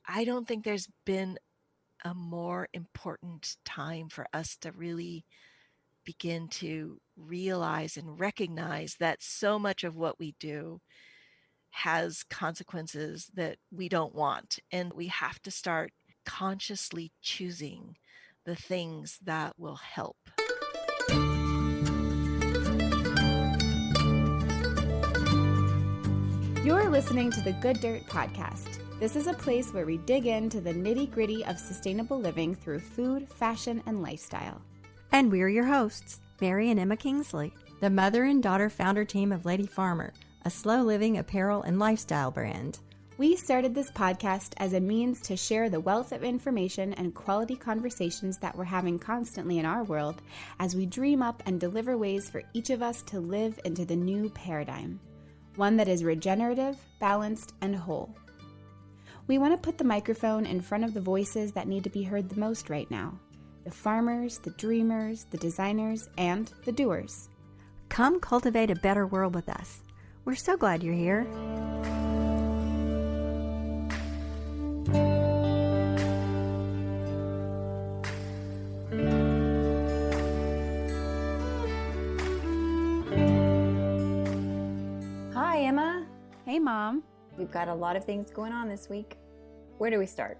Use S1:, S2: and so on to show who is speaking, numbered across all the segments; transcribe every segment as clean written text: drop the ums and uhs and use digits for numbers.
S1: I don't think there's been a more important time for us to really begin to realize and recognize that so much of what we do has consequences that we don't want. And we have to start consciously choosing the things that will help.
S2: You're listening to the Good Dirt Podcast. This is a place where we dig into the nitty-gritty of sustainable living through food, fashion, and lifestyle.
S3: And we're your hosts, Mary and Emma Kingsley, the mother and daughter founder team of Lady Farmer, a slow living apparel and lifestyle brand.
S2: We started this podcast as a means to share the wealth of information and quality conversations that we're having constantly in our world as we dream up and deliver ways for each of us to live into the new paradigm. One that is regenerative, balanced, and whole. We want to put the microphone in front of the voices that need to be heard the most right now. The farmers, the dreamers, the designers, and the doers.
S3: Come cultivate a better world with us. We're so glad you're here.
S4: Hi, Emma.
S2: Hey, Mom.
S4: We've got a lot of things going on this week. Where do we start?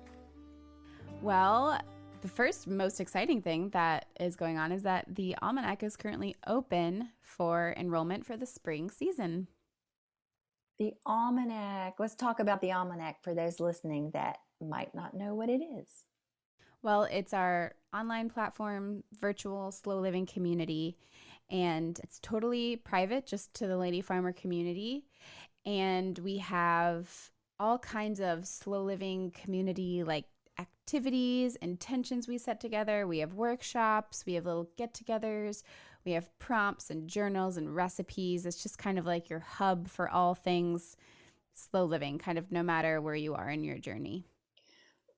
S2: Well, the first most exciting thing that is going on is that the Almanac is currently open for enrollment for the spring season.
S4: The Almanac. Let's talk about the Almanac for those listening that might not know what it is.
S2: Well, it's our online platform, virtual slow living community, and it's totally private just to the Lady Farmer community. And we have all kinds of slow living community like activities, intentions we set together. We have workshops, we have little get-togethers, we have prompts and journals and recipes. It's just kind of like your hub for all things slow living, kind of no matter where you are in your journey.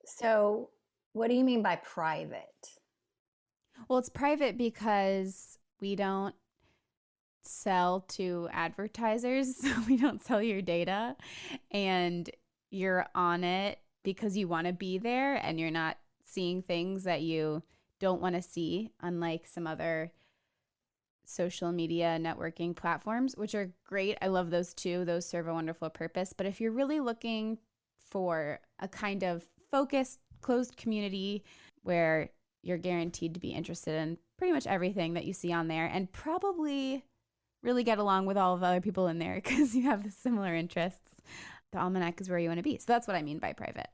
S4: So, what do you mean by private?
S2: Well, it's private because we don't sell to advertisers. So we don't sell your data, and you're on it because you want to be there and you're not seeing things that you don't want to see, unlike some other social media networking platforms, which are great. I love those too. Those serve a wonderful purpose. But if you're really looking for a kind of focused, closed community where you're guaranteed to be interested in pretty much everything that you see on there and probably really get along with all of the other people in there because you have similar interests, the Almanac is where you want to be. So that's what I mean by private.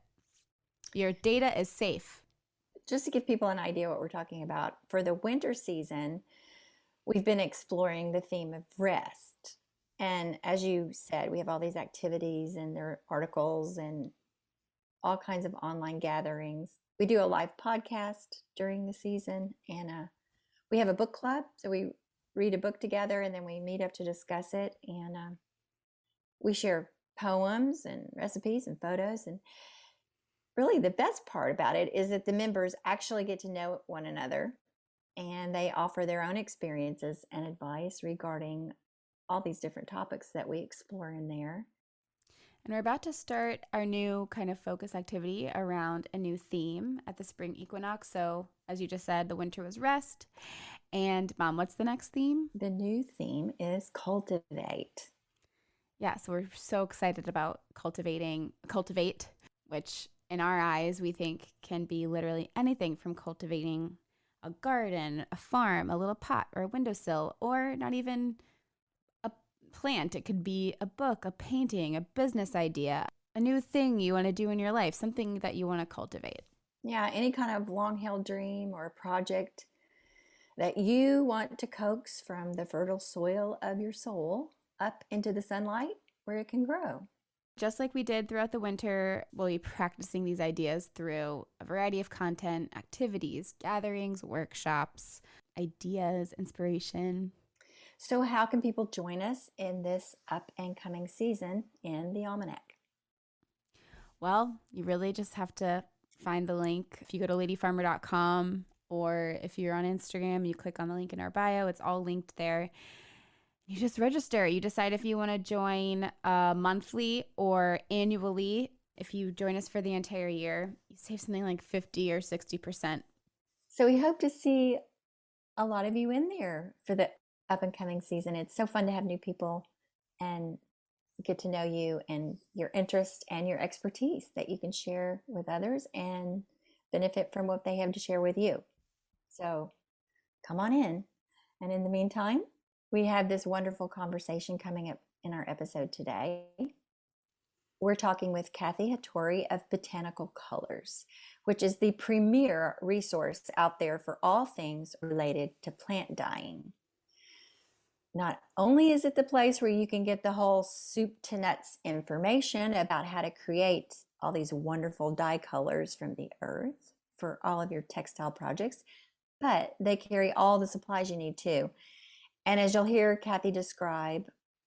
S2: Your data is safe.
S4: Just to give people an idea what we're talking about, for the winter season, we've been exploring the theme of rest. And as you said, we have all these activities and there are articles and all kinds of online gatherings. We do a live podcast during the season, and we have a book club. So we read a book together and then we meet up to discuss it. And we share poems and recipes and photos. And really the best part about it is that the members actually get to know one another, and they offer their own experiences and advice regarding all these different topics that we explore in there.
S2: And we're about to start our new kind of focus activity around a new theme at the spring equinox. So as you just said, the winter was rest. And Mom, what's the next theme?
S4: The new theme is cultivate.
S2: Yeah, so we're so excited about cultivate, which in our eyes we think can be literally anything from cultivating a garden, a farm, a little pot, or a windowsill, or not even a plant. It could be a book, a painting, a business idea, a new thing you want to do in your life, something that you want to cultivate.
S4: Yeah, any kind of long-held dream or a project that you want to coax from the fertile soil of your soul up into the sunlight where it can grow.
S2: Just like we did throughout the winter, we'll be practicing these ideas through a variety of content, activities, gatherings, workshops, ideas, inspiration.
S4: So how can people join us in this up and coming season in the Almanac?
S2: Well, you really just have to find the link. If you go to ladyfarmer.com, or if you're on Instagram, you click on the link in our bio. It's all linked there. You just register. You decide if you want to join monthly or annually. If you join us for the entire year, you save something like 50 or 60%.
S4: So we hope to see a lot of you in there for the up and coming season. It's so fun to have new people and get to know you and your interests and your expertise that you can share with others and benefit from what they have to share with you. So come on in. And in the meantime, we have this wonderful conversation coming up in our episode today. We're talking with Kathy Hattori of Botanical Colors, which is the premier resource out there for all things related to plant dyeing. Not only is it the place where you can get the whole soup to nuts information about how to create all these wonderful dye colors from the earth for all of your textile projects, but they carry all the supplies you need too. And as you'll hear Kathy describe,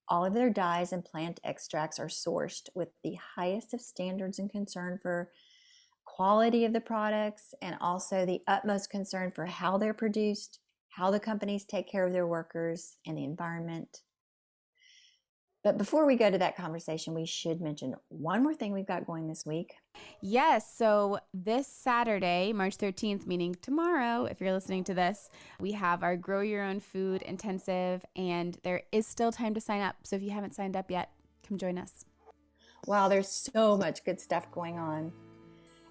S4: all of their dyes and plant extracts are sourced with the highest of standards and concern for quality of the products, and also the utmost concern for how they're produced, how the companies take care of their workers and the environment. But before we go to that conversation, we should mention one more thing we've got going this week.
S2: Yes, so this Saturday, March 13th, meaning tomorrow, if you're listening to this, we have our Grow Your Own Food intensive, and there is still time to sign up. So if you haven't signed up yet, come join us.
S4: Wow, there's so much good stuff going on.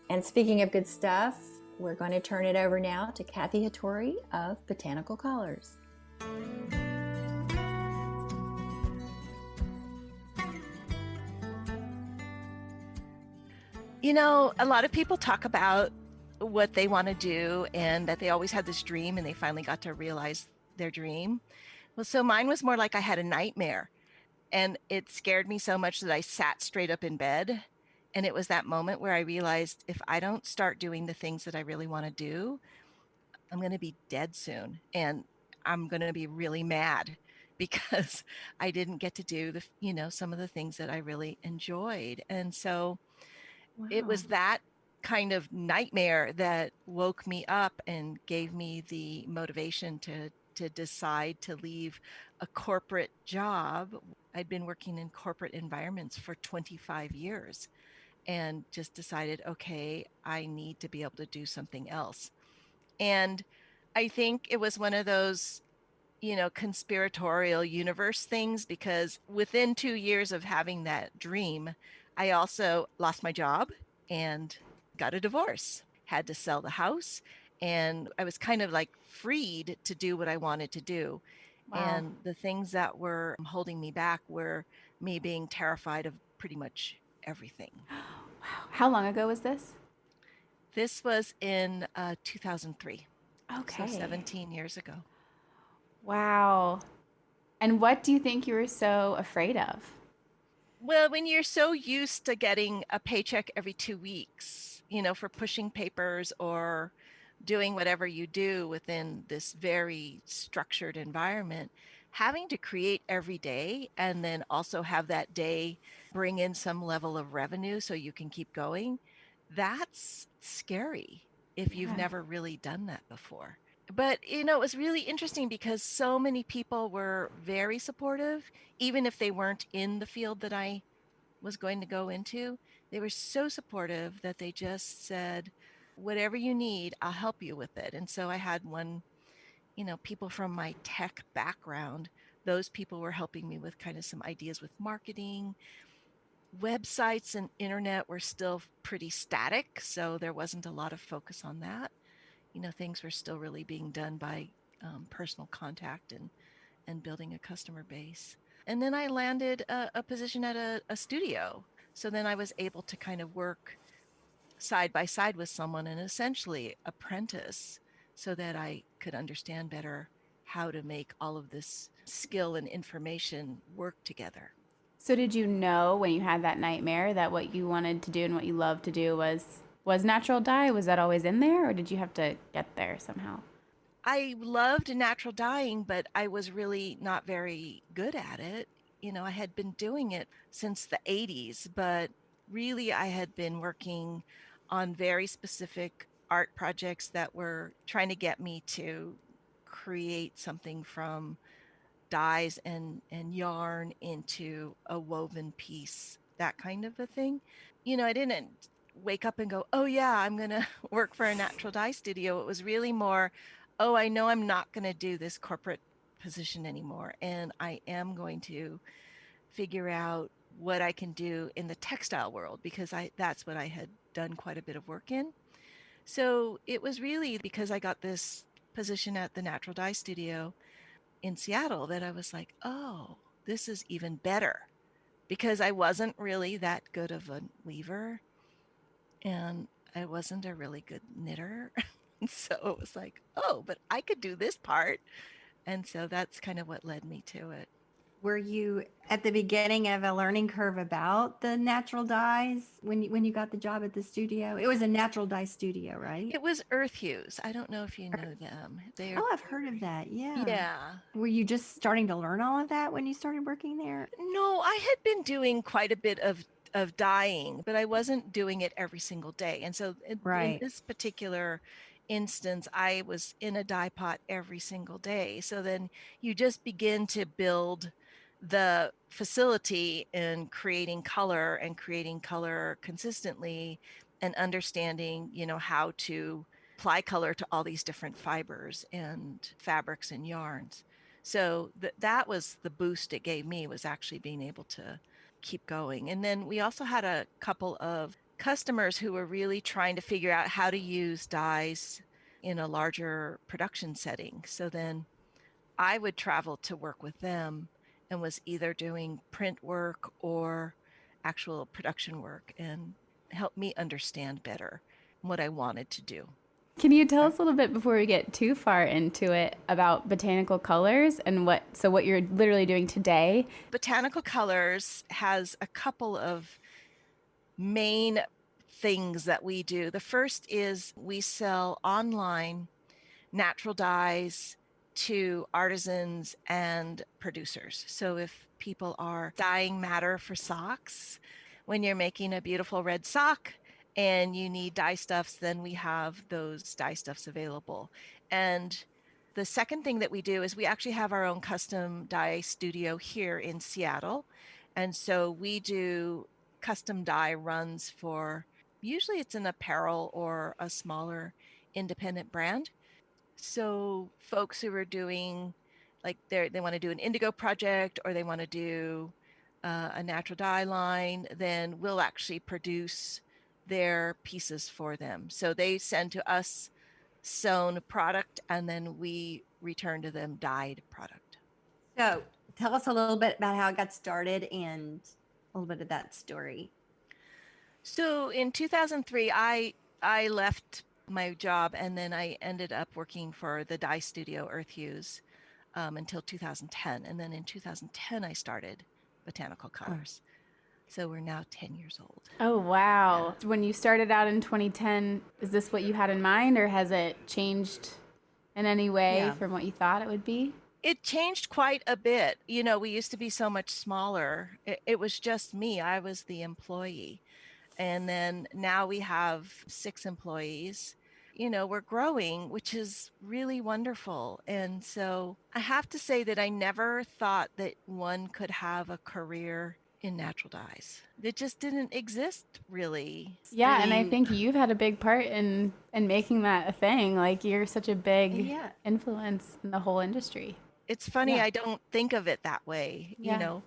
S4: And speaking of good stuff, we're going to turn it over now to Kathy Hattori of Botanical Colors.
S1: You know, a lot of people talk about what they want to do and that they always had this dream and they finally got to realize their dream. Well, so mine was more like I had a nightmare, and it scared me so much that I sat straight up in bed. And it was that moment where I realized if I don't start doing the things that I really want to do, I'm going to be dead soon. And I'm going to be really mad because I didn't get to do some of the things that I really enjoyed. And so it was that kind of nightmare that woke me up and gave me the motivation to decide to leave a corporate job. I'd been working in corporate environments for 25 years and just decided, okay, I need to be able to do something else. And I think it was one of those, conspiratorial universe things, because within 2 years of having that dream, I also lost my job and got a divorce, had to sell the house, and I was kind of like freed to do what I wanted to do.
S2: Wow.
S1: And the things that were holding me back were me being terrified of pretty much everything.
S2: Wow. How long ago was this?
S1: This was in 2003.
S2: Okay.
S1: So 17 years ago.
S2: Wow. And what do you think you were so afraid of?
S1: Well, when you're so used to getting a paycheck every 2 weeks, for pushing papers or doing whatever you do within this very structured environment, having to create every day and then also have that day bring in some level of revenue so you can keep going, that's scary if you've never really done that before. But, it was really interesting because so many people were very supportive, even if they weren't in the field that I was going to go into. They were so supportive that they just said, whatever you need, I'll help you with it. And so I had people from my tech background, those people were helping me with kind of some ideas with marketing. Websites and internet were still pretty static, so there wasn't a lot of focus on that. Things were still really being done by personal contact and building a customer base. And then I landed a position at a studio. So then I was able to kind of work side by side with someone and essentially apprentice so that I could understand better how to make all of this skill and information work together.
S2: So did you know when you had that nightmare that what you wanted to do and what you loved to do was natural dye? Was that always in there, or did you have to get there somehow?
S1: I loved natural dyeing, but I was really not very good at it. I had been doing it since the 80s, but really I had been working on very specific art projects that were trying to get me to create something from dyes and yarn into a woven piece that kind of a thing. I didn't wake up and go, oh yeah, I'm going to work for a natural dye studio. It was really more, oh, I know I'm not going to do this corporate position anymore. And I am going to figure out what I can do in the textile world, because that's what I had done quite a bit of work in. So it was really because I got this position at the Natural Dye Studio in Seattle that I was like, oh, this is even better, because I wasn't really that good of a weaver and I wasn't a really good knitter. So it was like, oh, but I could do this part. And so that's kind of what led me to it.
S3: Were you at the beginning of a learning curve about the natural dyes when you got the job at the studio? It was a natural dye studio, right?
S1: It was Earth Hues. I don't know if you know them. They are,
S3: Oh, I've heard of that. Yeah.
S1: yeah.
S3: Were you just starting to learn all of that when you started working there?
S1: No, I had been doing quite a bit of dyeing, but I wasn't doing it every single day. And so in
S3: Right.
S1: this particular instance, I was in a dye pot every single day. So then you just begin to build the facility in creating color consistently, and understanding, how to apply color to all these different fibers and fabrics and yarns. So that was the boost it gave me, was actually being able to keep going. And then we also had a couple of customers who were really trying to figure out how to use dyes in a larger production setting. So then I would travel to work with them and was either doing print work or actual production work, and help me understand better what I wanted to do.
S2: Can you tell us a little bit before we get too far into it about Botanical Colors and what you're literally doing today?
S1: Botanical Colors has a couple of main things that we do. The first is we sell online natural dyes to artisans and producers. So if people are dyeing matter for socks, when you're making a beautiful red sock and you need dye stuffs, then we have those dye stuffs available. And the second thing that we do is we actually have our own custom dye studio here in Seattle. And so we do custom dye runs for, usually it's an apparel or a smaller independent brand. So folks who are doing, like, they want to do an indigo project, or they want to do a natural dye line, then we'll actually produce their pieces for them. So they send to us sewn product, and then we return to them dyed product.
S3: So tell us a little bit about how it got started and a little bit of that story.
S1: So in 2003, I left my job, and then I ended up working for the dye studio Earth Hues until 2010. And then in 2010, I started Botanical Colors. So we're now 10 years old.
S2: Oh, wow. Yeah. When you started out in 2010, is this what you had in mind, or has it changed in any way from what you thought it would be?
S1: It changed quite a bit. We used to be so much smaller. It was just me. I was the employee. And then now we have 6 employees. We're growing, which is really wonderful. And so I have to say that I never thought that one could have a career in natural dyes. It just didn't exist, really.
S2: Yeah, and I think you've had a big part in making that a thing. Like, you're such a big influence in the whole industry.
S1: It's funny, I don't think of it that way,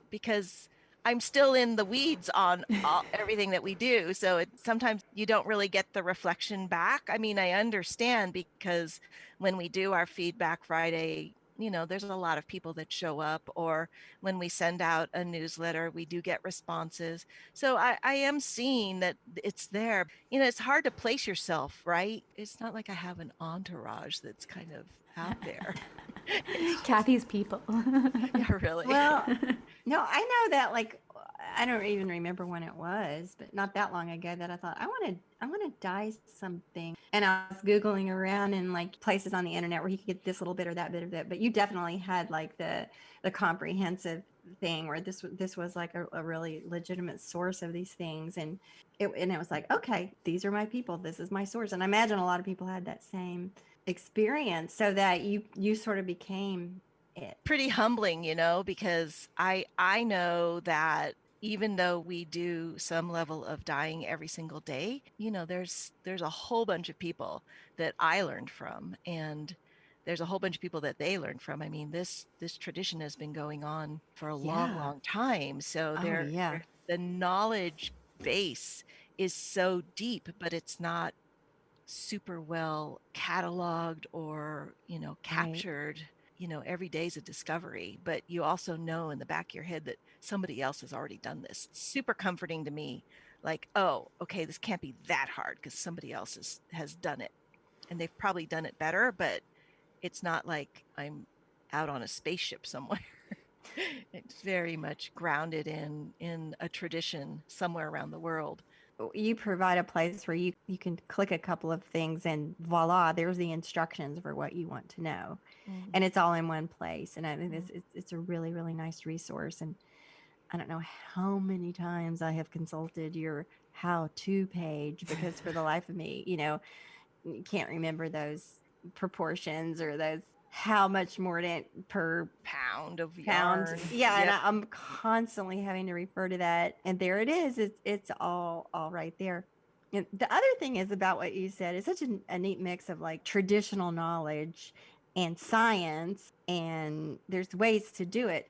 S1: because I'm still in the weeds on everything that we do. So sometimes you don't really get the reflection back. I mean, I understand, because when we do our Feedback Friday, there's a lot of people that show up, or when we send out a newsletter, we do get responses. So I am seeing that it's there. It's hard to place yourself, right? It's not like I have an entourage that's kind of out there.
S2: Kathy's people.
S1: Yeah, really.
S3: Well, no, I know that, like, I don't even remember when it was, but not that long ago, that I thought I want to dye something. And I was Googling around in like places on the internet where you could get this little bit or that bit of that. But you definitely had like the comprehensive thing where this was like a really legitimate source of these things. And it was like, okay, these are my people. This is my source. And I imagine a lot of people had that same experience, so that you sort of became it.
S1: Pretty humbling, because I know that even though we do some level of dyeing every single day, there's a whole bunch of people that I learned from, and there's a whole bunch of people that they learned from. I mean, this tradition has been going on for a long,
S3: Yeah.
S1: long time. So
S3: Oh, yeah.
S1: the knowledge base is so deep, but it's not super well cataloged or,
S3: Right.
S1: captured. Every day's a discovery, but you also know in the back of your head that somebody else has already done this. It's super comforting to me. Like, oh, okay, this can't be that hard because somebody else has done it and they've probably done it better, but it's not like I'm out on a spaceship somewhere. It's very much grounded in a tradition somewhere around the world.
S3: You provide a place where you can click a couple of things and voila, there's the instructions for what you want to know.
S1: Mm-hmm.
S3: And it's all in one place. And I think it's a really, really nice resource. And I don't know how many times I have consulted your how-to page because for the life of me, you can't remember those proportions or those how much mordant per
S1: Pound of
S3: pound.
S1: yarn.
S3: Yeah, and
S1: Yep.
S3: I'm constantly having to refer to that. And there it is. It's all right there. And the other thing is about what you said. It's such a neat mix of like traditional knowledge and science, and there's ways to do it,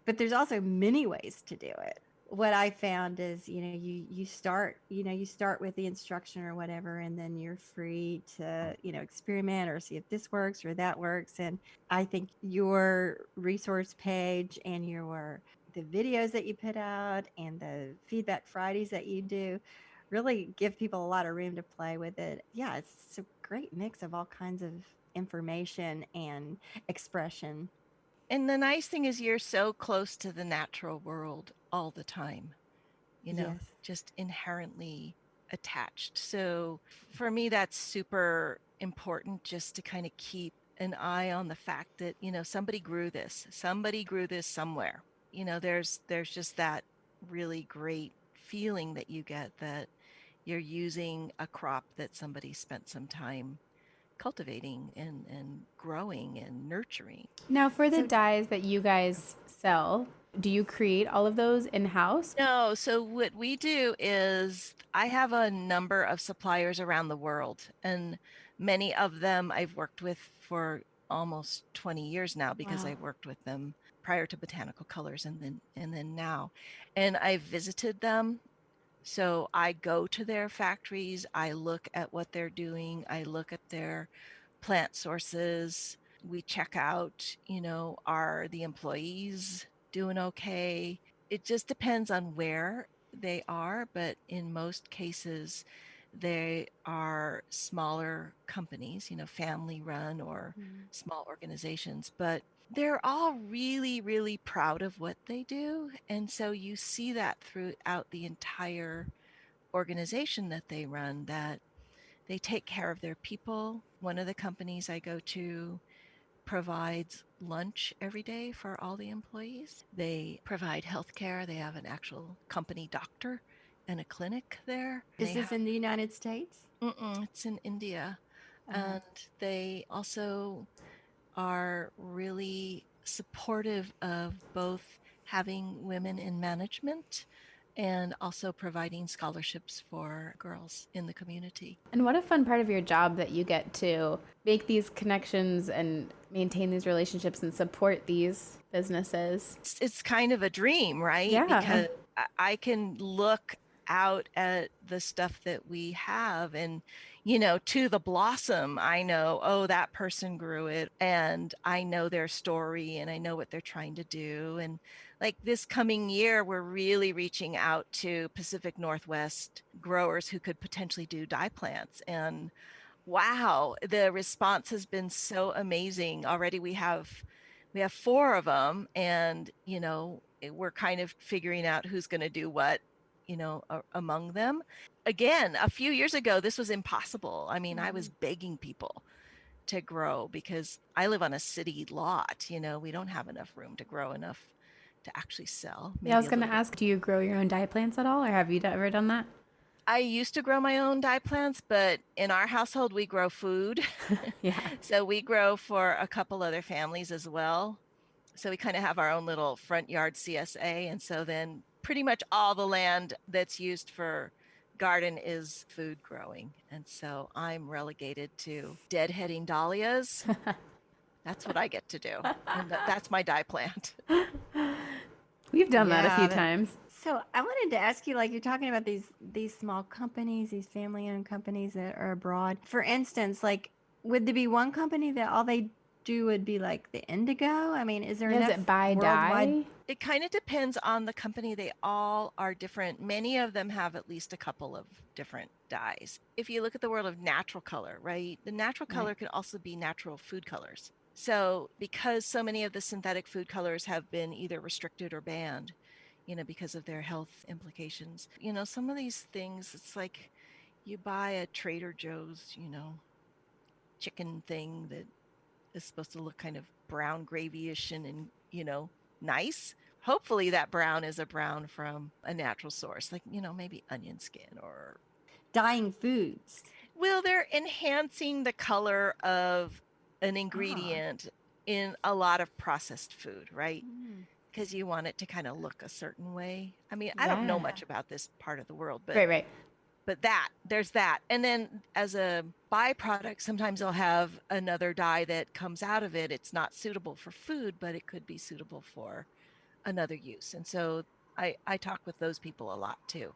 S3: but there's also many ways to do it. What I found is, you start with the instruction or whatever, and then you're free to, experiment or see if this works or that works. And I think your resource page and the videos that you put out and the feedback Fridays that you do really give people a lot of room to play with it. Yeah, it's a great mix of all kinds of information and expression.
S1: And the nice thing is you're so close to the natural world all the time,
S3: Yes.
S1: just inherently attached. So for me, that's super important just to kind of keep an eye on the fact that, somebody grew this somewhere. There's just that really great feeling that you get that you're using a crop that somebody spent some time cultivating and growing and nurturing.
S2: Now, for the
S3: So
S2: dyes that you guys sell, do you create all of those in house?
S1: No, so what we do is I have a number of suppliers around the world, and many of them I've worked with for almost 20 years now because I
S2: Wow.
S1: worked with them prior to Botanical Colors and then now. And I visited them. So I go to their factories, I look at what they're doing, I look at their plant sources. We check out, are the employees doing okay? It just depends on where they are, but in most cases, they are smaller companies, family run or
S3: mm,
S1: small organizations, but they're all really, really proud of what they do. And so you see that throughout the entire organization that they run, that they take care of their people. One of the companies I go to provides lunch every day for all the employees. They provide health care. They have an actual company doctor and a clinic there.
S3: is
S1: They
S3: this
S1: have,
S3: in the United States?
S1: it's in India.
S3: Uh-huh.
S1: And they also are really supportive of both having women in management and also providing scholarships for girls in the community.
S2: And what a fun part of your job that you get to make these connections and maintain these relationships and support these businesses.
S1: It's kind of a dream, right?
S2: Yeah.
S1: Because I can look out at the stuff that we have and to the blossom, I know, oh, that person grew it and I know their story and I know what they're trying to do. And like this coming year, we're really reaching out to Pacific Northwest growers who could potentially do dye plants. And wow, the response has been so amazing. Already we have four of them, and we're kind of figuring out who's going to do what, among them. Again, a few years ago, this was impossible. I mean, I was
S3: Mhm.
S1: begging people to grow because I live on a city lot. We don't have enough room to grow enough to actually sell.
S2: Yeah, I was
S1: Maybe a
S2: going to
S1: little bit.
S2: ask, do you grow your own dye plants at all, or have you ever done that?
S1: I used to grow my own dye plants, but in our household, we grow food.
S2: Yeah.
S1: So we grow for a couple other families as well. So we kind of have our own little front yard CSA. And so then pretty much all the land that's used for garden is food growing. And so I'm relegated to deadheading dahlias. That's what I get to do. And that's my dye plant.
S2: We've done that a few
S3: Yeah,
S2: times.
S3: so I wanted to ask you, like you're talking about these small companies, these family-owned companies that are abroad. For instance, like would there be one company that all they do would be like the indigo? I mean, is there
S2: Is
S3: enough
S2: it by
S3: worldwide?
S2: dye?
S1: It kind of depends on the company. They all are different. Many of them have at least a couple of different dyes. If you look at the world of natural color, right? The natural
S3: Right.
S1: color can also be natural food colors. So because so many of the synthetic food colors have been either restricted or banned, because of their health implications, some of these things, it's like you buy a Trader Joe's, chicken thing that is supposed to look kind of brown gravyish and nice. Hopefully that brown is a brown from a natural source, like, maybe onion skin or
S3: Dyeing foods.
S1: well, they're enhancing the color of an
S3: Ah.
S1: ingredient in a lot of processed food, right?
S3: Mm.
S1: Because you want it to kind of look a certain way. I mean, I don't know
S2: Yeah.
S1: much about this part of the world, but
S2: Right.
S1: there's that. And then as a byproduct, sometimes they'll have another dye that comes out of it. It's not suitable for food, but it could be suitable for another use. And so I talk with those people a lot too,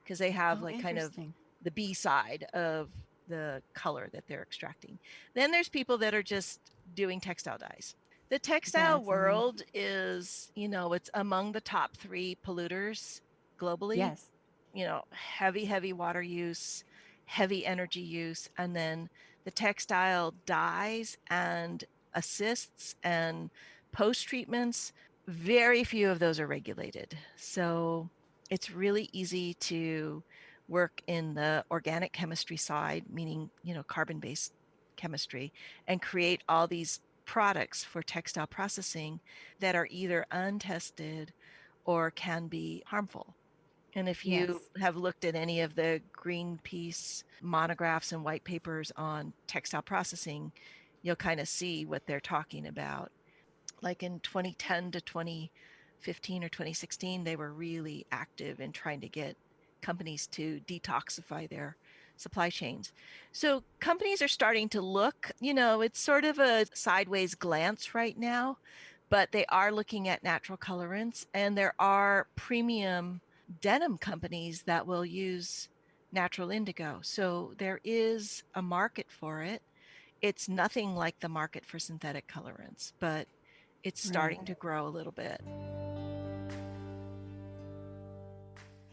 S1: because they have
S3: Oh,
S1: like kind of
S3: interesting.
S1: the B side of the color that they're extracting. Then there's people that are just doing textile dyes. The textile
S3: That's amazing.
S1: world is, it's among the top 3 polluters globally.
S3: Yes.
S1: Heavy water use, heavy energy use, and then the textile dyes and assists and post treatments, very few of those are regulated. So it's really easy to work in the organic chemistry side, meaning, carbon based chemistry, and create all these products for textile processing that are either untested or can be harmful. And if you
S3: Yes.
S1: have looked at any of the Greenpeace monographs and white papers on textile processing, you'll kind of see what they're talking about. Like in 2010 to 2015 or 2016, they were really active in trying to get companies to detoxify their supply chains. So companies are starting to look, it's sort of a sideways glance right now, but they are looking at natural colorants, and there are premium denim companies that will use natural indigo. So there is a market for it. It's nothing like the market for synthetic colorants, but it's
S3: Right.
S1: starting to grow a little bit.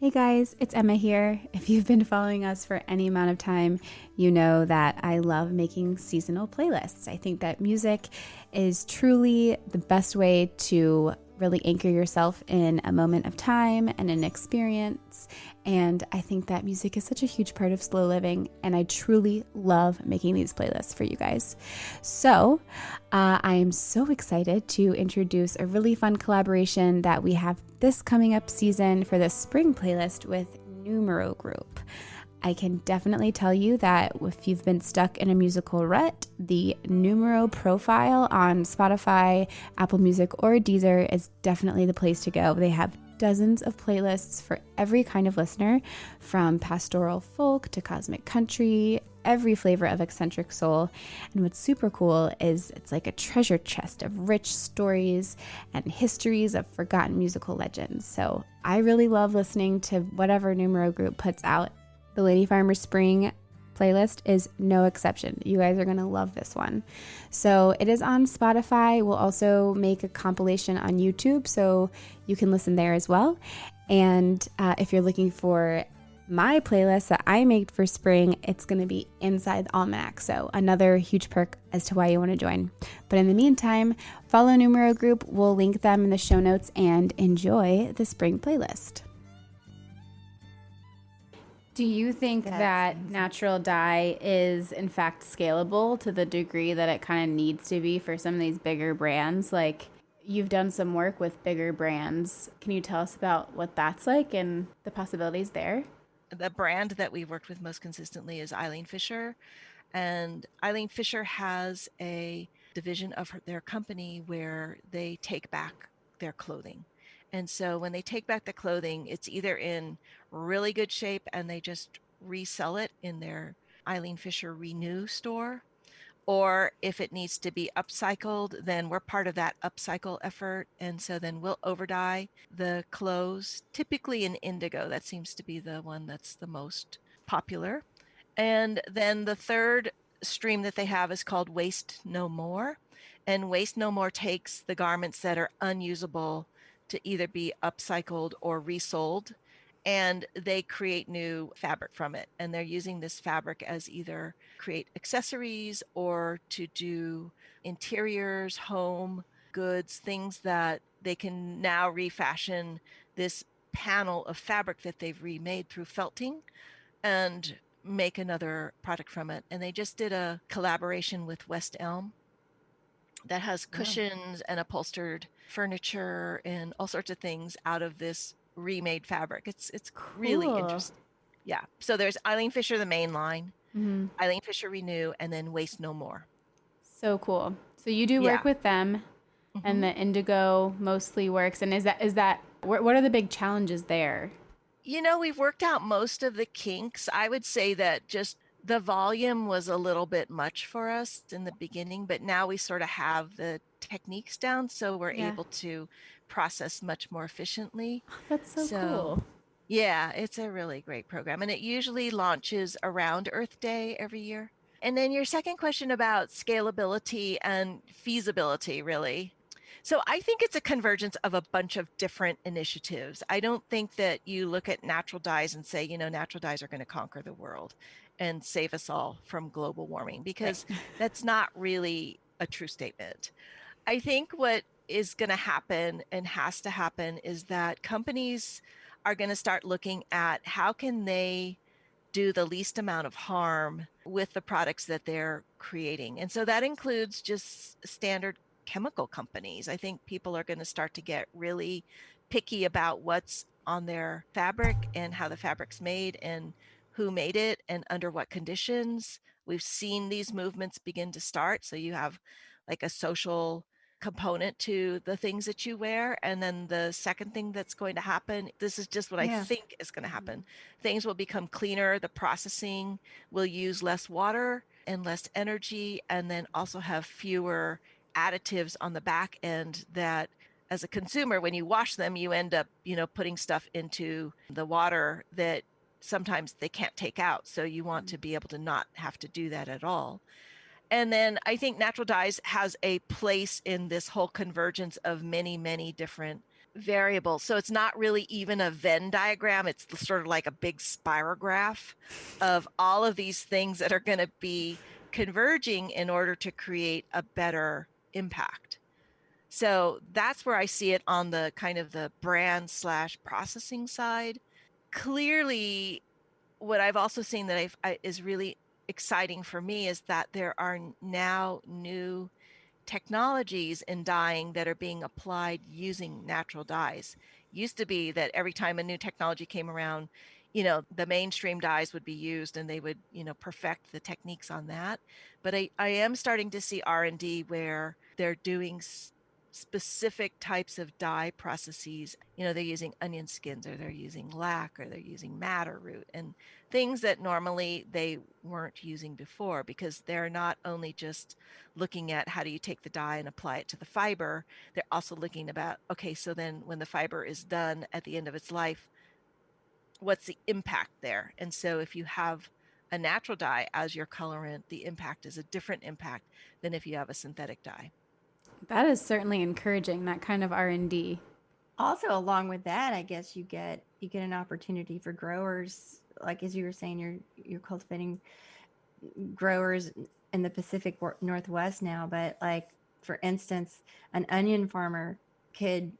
S2: Hey guys, it's Emma here. If you've been following us for any amount of time, you know that I love making seasonal playlists. I think that music is truly the best way to really anchor yourself in a moment of time and an experience. And I think that music is such a huge part of slow living, and I truly love making these playlists for you guys. So I am so excited to introduce a really fun collaboration that we have this coming up season for the spring playlist with Numero Group. I can definitely tell you that if you've been stuck in a musical rut, the Numero profile on Spotify, Apple Music, or Deezer is definitely the place to go. They have dozens of playlists for every kind of listener, from pastoral folk to cosmic country, every flavor of eccentric soul. And what's super cool is it's like a treasure chest of rich stories and histories of forgotten musical legends. So I really love listening to whatever Numero Group puts out. The Lady Farmer Spring playlist is no exception. You guys are going to love this one. So it is on Spotify. We'll also make a compilation on YouTube, so you can listen there as well. And if you're looking for my playlist that I made for spring, it's going to be inside the almanac. So another huge perk as to why you want to join. But in the meantime, follow Numero Group. We'll link them in the show notes, and enjoy the spring playlist. Do you think that natural dye is in fact scalable to the degree that it kind of needs to be for some of these bigger brands? Like, you've done some work with bigger brands. Can you tell us about what that's like and the possibilities there?
S1: The brand that we've worked with most consistently is Eileen Fisher. And Eileen Fisher has a division of their company where they take back their clothing. And so when they take back the clothing, it's either in really good shape and they just resell it in their Eileen Fisher Renew store, or if it needs to be upcycled, then we're part of that upcycle effort. And so then we'll overdye the clothes, typically in indigo. That seems to be the one that's the most popular. And then the third stream that they have is called Waste No More. And Waste No More takes the garments that are unusable to either be upcycled or resold, and they create new fabric from it. And they're using this fabric as either create accessories or to do interiors, home goods, things that they can now refashion this panel of fabric that they've remade through felting and make another product from it. And they just did a collaboration with West Elm that has
S3: Wow.
S1: cushions and upholstered furniture and all sorts of things out of this remade fabric. It's really
S2: Cool.
S1: interesting. Yeah. So there's Eileen Fisher, the main line,
S2: Hmm.
S1: Eileen Fisher Renew, and then Waste No More.
S2: So cool. So you do
S1: Yeah.
S2: work with them, and
S1: Hmm.
S2: the indigo mostly works. And is that what are the big challenges there?
S1: We've worked out most of the kinks. I would say that just the volume was a little bit much for us in the beginning, but now we sort of have the techniques down, so we're
S2: Yeah.
S1: able to process much more efficiently.
S2: Oh, that's so
S1: So,
S2: cool.
S1: yeah, it's a really great program, and it usually launches around Earth Day every year. And then your second question about scalability and feasibility, really. So I think it's a convergence of a bunch of different initiatives. I don't think that you look at natural dyes and say, natural dyes are going to conquer the world and save us all from global warming,
S2: Right.
S1: because that's not really a true statement. I think what is going to happen and has to happen is that companies are going to start looking at how can they do the least amount of harm with the products that they're creating. And so that includes just standard chemical companies. I think people are going to start to get really picky about what's on their fabric and how the fabric's made and who made it and under what conditions. We've seen these movements begin to start. So you have like a social component to the things that you wear. And then the second thing that's going to happen, this is just what I
S3: Yeah.
S1: think is going to happen. Things will become cleaner. The processing will use less water and less energy, and then also have fewer additives on the back end that as a consumer, when you wash them, you end up, putting stuff into the water that sometimes they can't take out. So you want to be able to not have to do that at all. And then I think natural dyes has a place in this whole convergence of many, many different variables. So it's not really even a Venn diagram. It's sort of like a big spirograph of all of these things that are going to be converging in order to create a better impact. So that's where I see it on the kind of the brand slash processing side. Clearly, what I've also seen that is really exciting for me is that there are now new technologies in dyeing that are being applied using natural dyes. Used to be that every time a new technology came around, the mainstream dyes would be used and they would, perfect the techniques on that. But I am starting to see R&D where they're doing specific types of dye processes. They're using onion skins or they're using lac or they're using madder root and things that normally they weren't using before, because they're not only just looking at how do you take the dye and apply it to the fiber, they're also looking about, okay, so then when the fiber is done at the end of its life, what's the impact there? And so if you have a natural dye as your colorant, the impact is a different impact than if you have a synthetic dye.
S2: That is certainly encouraging, that kind of R&D.
S3: Also, along with that, I guess you get an opportunity for growers, like as you were saying, you're cultivating growers in the Pacific Northwest now, but like for instance, an onion farmer could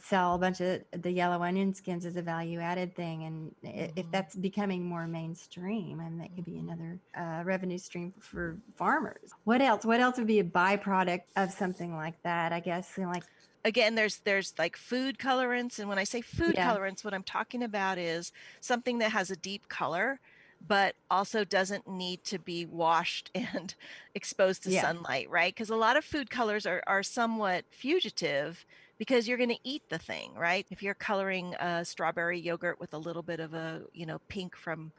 S3: sell a bunch of the yellow onion skins as a value added thing, and if
S1: Mm-hmm.
S3: that's becoming more mainstream, and that could be
S1: Mm-hmm.
S3: another revenue stream for farmers. What else would be a byproduct of something like that? I guess like
S1: Again, there's like food colorants, and when I say food
S3: yeah,
S1: colorants, what I'm talking about is something that has a deep color but also doesn't need to be washed and exposed to
S3: yeah,
S1: sunlight, right? Because a lot of food colors are somewhat fugitive because you're going to eat the thing, right? If you're coloring a strawberry yogurt with a little bit of a, pink from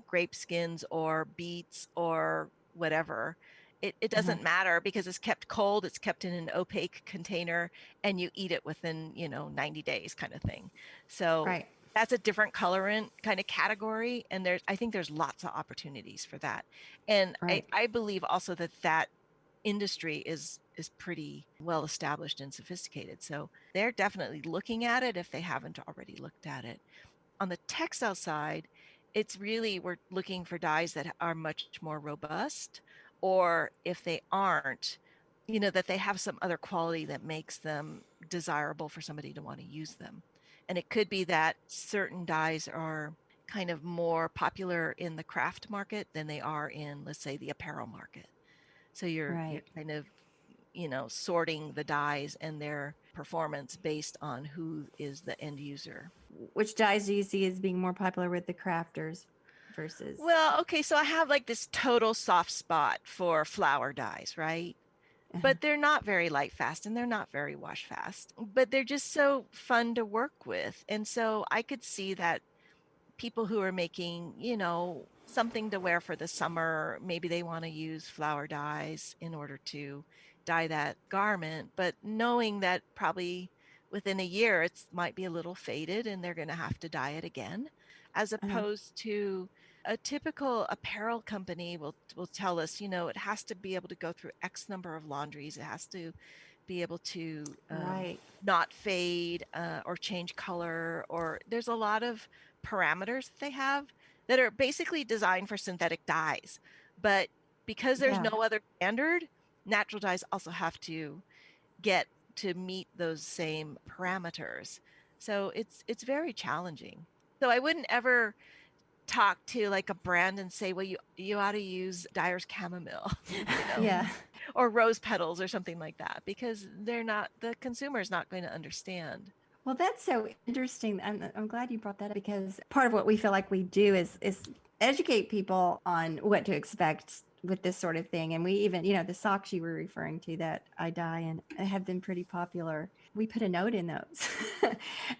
S1: grape skins or beets or whatever, it
S3: Uh-huh.
S1: doesn't matter because it's kept cold, it's kept in an opaque container, and you eat it within, 90 days kind of thing. So
S3: Right.
S1: that's a different colorant kind of category. And I think there's lots of opportunities for that. And
S3: Right.
S1: I believe also that industry is pretty well established and sophisticated. So they're definitely looking at it if they haven't already looked at it. On the textile side, it's really we're looking for dyes that are much more robust, or if they aren't, that they have some other quality that makes them desirable for somebody to want to use them. And it could be that certain dyes are kind of more popular in the craft market than they are in, let's say, the apparel market. So you're
S3: Right.
S1: kind of, sorting the dyes and their performance based on who is the end user.
S3: Which dyes do you see as being more popular with the crafters versus?
S1: Well, okay, so I have like this total soft spot for flower dyes, right?
S3: Uh-huh.
S1: But they're not very light fast and they're not very wash fast, but they're just so fun to work with. And so I could see that people who are making, something to wear for the summer, maybe they want to use flower dyes in order to dye that garment, but knowing that probably within a year it might be a little faded and they're going to have to dye it again, as
S3: Uh-huh.
S1: opposed to a typical apparel company will tell us, it has to be able to go through X number of laundries. It has to be able to
S3: Right.
S1: not fade or change color, or there's a lot of parameters that they have that are basically designed for synthetic dyes. But because there's
S3: Yeah.
S1: no other standard, natural dyes also have to get to meet those same parameters. So it's very challenging. So I wouldn't ever talk to like a brand and say, well, you ought to use Dyer's chamomile, you know,
S3: Yeah.
S1: or rose petals or something like that, because the consumer is not going to understand.
S3: Well, that's so interesting. I'm glad you brought that up because part of what we feel like we do is educate people on what to expect with this sort of thing. And we even, the socks you were referring to that I dye and have been pretty popular. We put a note in those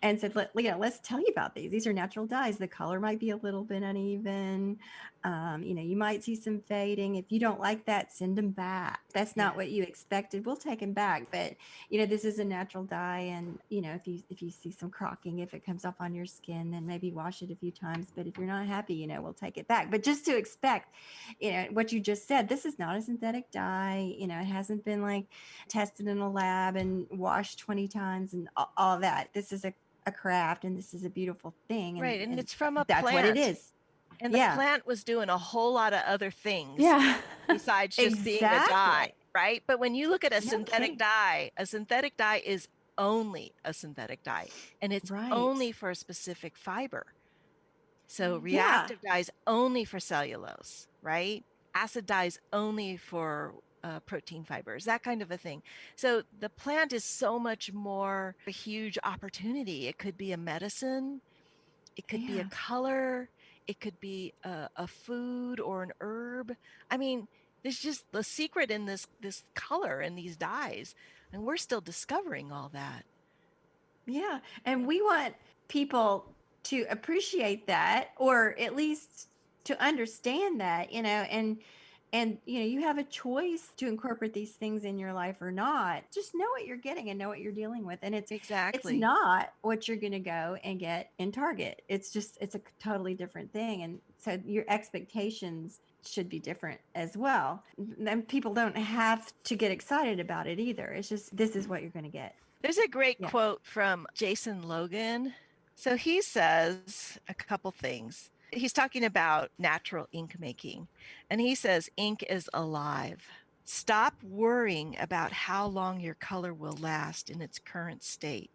S3: and said, let's tell you about these. These are natural dyes. The color might be a little bit uneven. You might see some fading. If you don't like that, send them back. That's
S1: Yeah.
S3: not what you expected. We'll take them back. But this is a natural dye, and if you see some crocking, if it comes off on your skin, then maybe wash it a few times. But if you're not happy, we'll take it back. But just to expect, what you just said, this is not a synthetic dye. It hasn't been like tested in a lab and washed 20 times and all that. This is a craft, and this is a beautiful thing,
S1: Right. And
S3: and
S1: it's from a
S3: that's what it
S1: plant.
S3: is.
S1: And the
S3: Yeah,
S1: plant was doing a whole lot of other things
S2: Yeah.
S1: besides just being a dye,
S3: exactly.
S1: right? But when you look at
S3: No kidding.
S1: a synthetic dye is only a synthetic dye, and it's
S3: Right.
S1: only for a specific fiber. So
S3: Yeah.
S1: reactive dyes only for cellulose, right? Acid dyes only for protein fibers, that kind of a thing. So the plant is so much more a huge opportunity. It could be a medicine, it could be a
S3: Yeah.
S1: color, it could be a food or an herb. I mean, there's just the secret in this color and these dyes, and we're still discovering all that.
S3: Yeah. And we want people to appreciate that, or at least to understand that, and you have a choice to incorporate these things in your life or not. Just know what you're getting and know what you're dealing with. And it's
S1: Exactly.
S3: not what you're going to go and get in Target. It's a totally different thing. And so your expectations should be different as well. And people don't have to get excited about it either. It's just, this is what you're going to get.
S1: There's a great
S3: Yeah.
S1: quote from Jason Logan. So he says a couple things. He's talking about natural ink making, and he says, ink is alive. Stop worrying about how long your color will last in its current state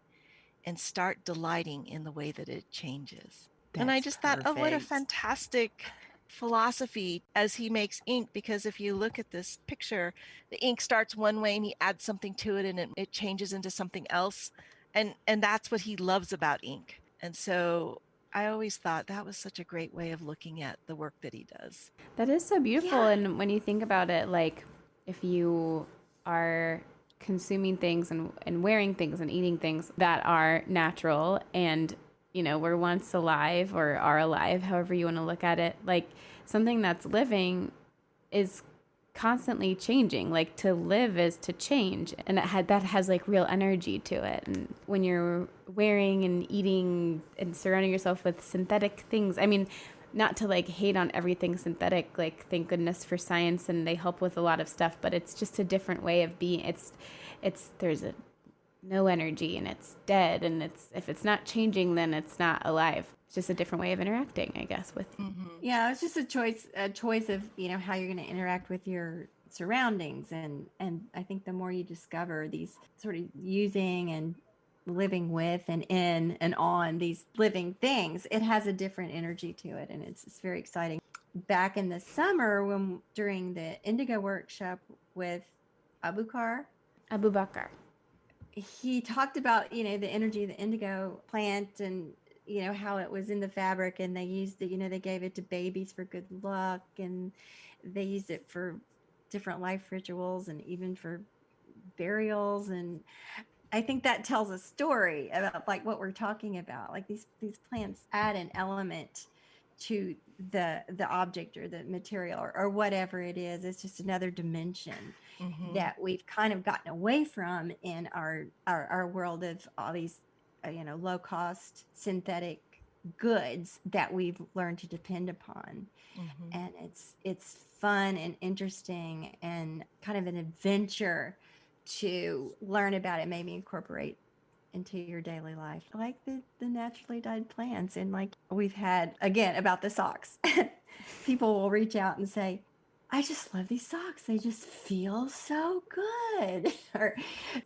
S1: and start delighting in the way that it changes. And I
S3: That's
S1: just thought, oh, what a
S3: perfect.
S1: fantastic philosophy as he makes ink. Because if you look at this picture, the ink starts one way and he adds something to it and it changes into something else. And that's what he loves about ink. And so I always thought that was such a great way of looking at the work that he does.
S2: That is so beautiful.
S3: Yeah.
S2: And when you think about it, like if you are consuming things and wearing things and eating things that are natural and, you know, were once alive or are alive, however you want to look at it. Like something that's living is constantly changing. Like to live is to change, and that has like real energy to it. And when you're wearing and eating and surrounding yourself with synthetic things, I mean, not to like hate on everything synthetic, like thank goodness for science and they help with a lot of stuff, but it's just a different way of being. There's no energy and it's dead, and if it's not changing, then it's not alive. It's just a different way of interacting, I guess, with.
S3: Yeah, it's just a choice of, you know, how you're going to interact with your surroundings. And I think the more you discover these sort of using and living with and in and on these living things, it has a different energy to it. And it's very exciting. Back in the summer, during the indigo workshop with Abubakar, he talked about, you know, the energy of the indigo plant and, you know, how it was in the fabric, and they used it, you know, they gave it to babies for good luck, and they used it for different life rituals and even for burials. And I think that tells a story about like what we're talking about. Like these plants add an element to the object or the material or whatever it is. It's just another dimension that we've kind of gotten away from in our world of all these you know, low cost synthetic goods that we've learned to depend upon. And it's fun and interesting and kind of an adventure to learn about it, maybe incorporate into your daily life, like the naturally dyed plants. And like we've had again about the socks, people will reach out and say, I just love these socks, they just feel so good. Or,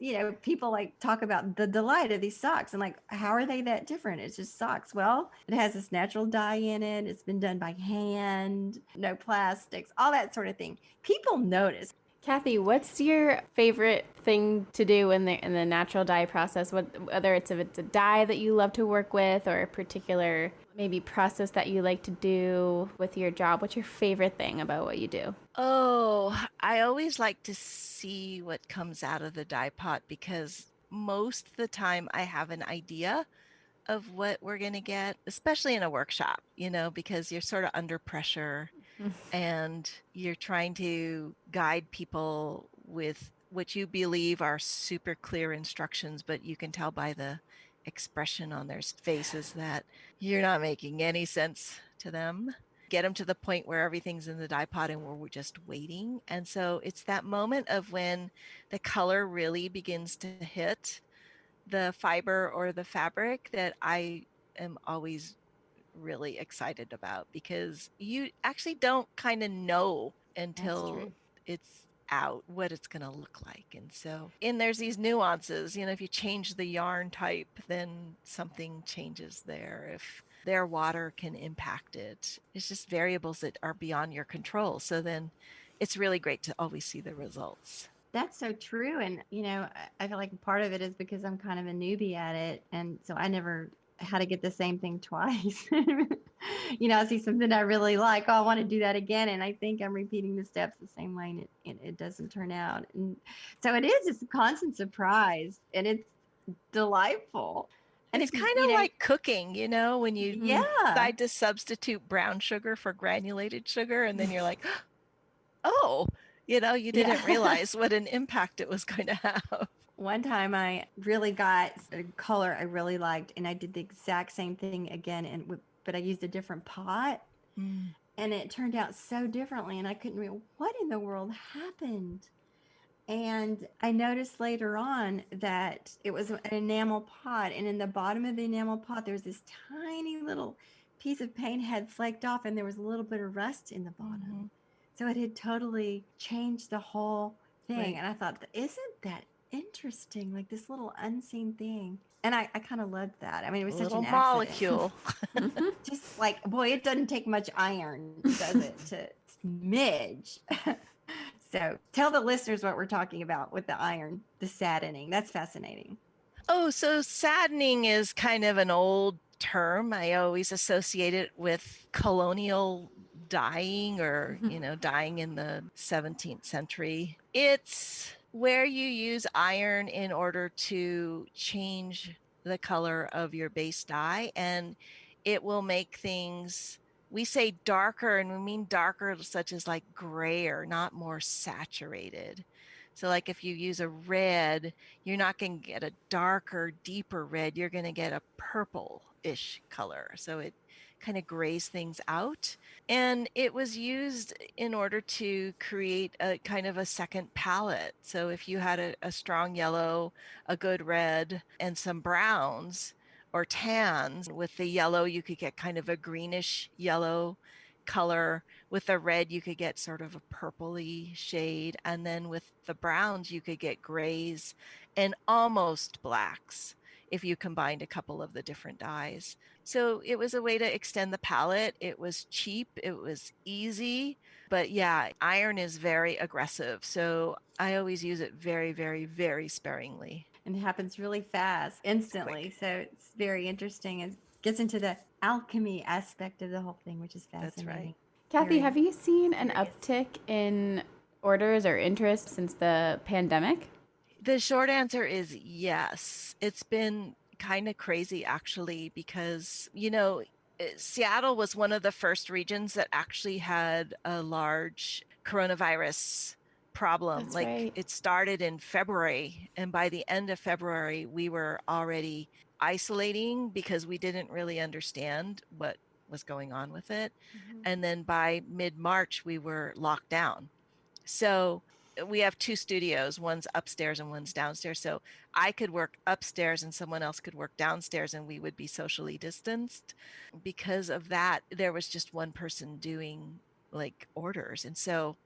S3: you know, people like talk about the delight of these socks and like, how are they that different? It's just socks. Well, it has this natural dye in it, it's been done by hand, no plastics, all that sort of thing. People notice.
S2: Kathy, what's your favorite thing to do in the natural dye process? Whether it's if it's a dye that you love to work with or a particular maybe process that you like to do with your job, what's your favorite thing about what you do?
S1: Oh, I always like to see what comes out of the dye pot because most of the time I have an idea of what we're going to get, especially in a workshop, you know, because you're sort of under pressure and you're trying to guide people with what you believe are super clear instructions, but you can tell by the expression on their faces that you're not making any sense to them. Get them to the point where everything's in the dye pot and we're just waiting. And so it's that moment of when the color really begins to hit the fiber or the fabric that I am always really excited about, because you actually don't kind of know until it's out what it's going to look like. And there's these nuances, you know, if you change the yarn type, then something changes there. If their water can impact it, it's just variables that are beyond your control. So then it's really great to always see the results.
S3: That's so true. And, you know, I feel like part of it is because I'm kind of a newbie at it. And so I never had to get the same thing twice. You know, I see something I really like. Oh, I want to do that again. And I think I'm repeating the steps the same way and it doesn't turn out. And so it is just a constant surprise and it's delightful. And
S1: It's
S3: if you,
S1: kind
S3: you
S1: of
S3: know,
S1: like cooking, you know, when you
S3: yeah,
S1: decide to substitute brown sugar for granulated sugar, and then you're like, oh, you know, you
S3: yeah.
S1: didn't realize what an impact it was going to have.
S3: One time I really got a color I really liked, and I did the exact same thing again, but I used a different pot, and it turned out so differently, and I couldn't read what in the world happened. And I noticed later on that it was an enamel pot, and in the bottom of the enamel pot, there was this tiny little piece of paint had flaked off, and there was a little bit of rust in the bottom. So it had totally changed the whole thing.
S1: Right.
S3: And I thought, isn't that interesting? Like this little unseen thing. And I kind of loved that. I mean, it was such
S1: Little
S3: an accident.
S1: molecule.
S3: Just like, boy, it doesn't take much iron, does it, to smidge. So tell the listeners what we're talking about with the iron, the saddening. That's fascinating.
S1: Oh, so saddening is kind of an old term. I always associate it with colonial dyeing or, you know, dyeing in the 17th century. It's where you use iron in order to change the color of your base dye, and it will make things, we say darker, and we mean darker such as like grayer, not more saturated. So like if you use a red, you're not going to get a darker, deeper red. You're going to get a purple-ish color. So it kind of grays things out. And it was used in order to create a kind of a second palette. So if you had a strong yellow, a good red, and some browns or tans, with the yellow, you could get kind of a greenish yellow color. With the red, you could get sort of a purpley shade. And then with the browns, you could get grays and almost blacks if you combined a couple of the different dyes. So it was a way to extend the palette. It was cheap, it was easy. But yeah, iron is very aggressive. So I always use it very, very, very sparingly.
S3: And it happens really fast,
S1: It's
S3: instantly.
S1: quick.
S3: So it's very interesting. It gets into the alchemy aspect of the whole thing, which is
S1: That's right.
S3: fascinating.
S2: Kathy,
S3: Very
S2: have you seen an
S3: curious.
S2: uptick in orders or interest since the pandemic?
S1: The short answer is yes. It's been kind of crazy actually, because, Seattle was one of the first regions that actually had a large coronavirus problem.
S2: That's
S1: Like
S2: right.
S1: it started in February, and by the end of February, we were already isolating because we didn't really understand what was going on with it. And then by mid-March, we were locked down. So we have two studios, one's upstairs and one's downstairs. So I could work upstairs and someone else could work downstairs, and we would be socially distanced. Because of that, there was just one person doing like orders. And so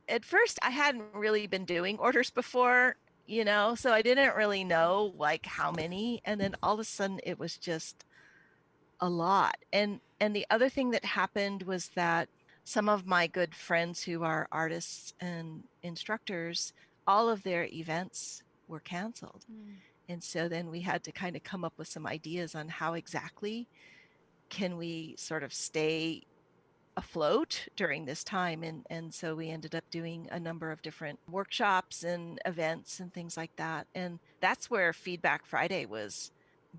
S1: at first I hadn't really been doing orders before, so I didn't really know like how many. And then all of a sudden it was just a lot. And the other thing that happened was that some of my good friends who are artists and instructors, all of their events were canceled. And so then we had to kind of come up with some ideas on how exactly can we sort of stay afloat during this time. And so we ended up doing a number of different workshops and events and things like that. And that's where Feedback Friday was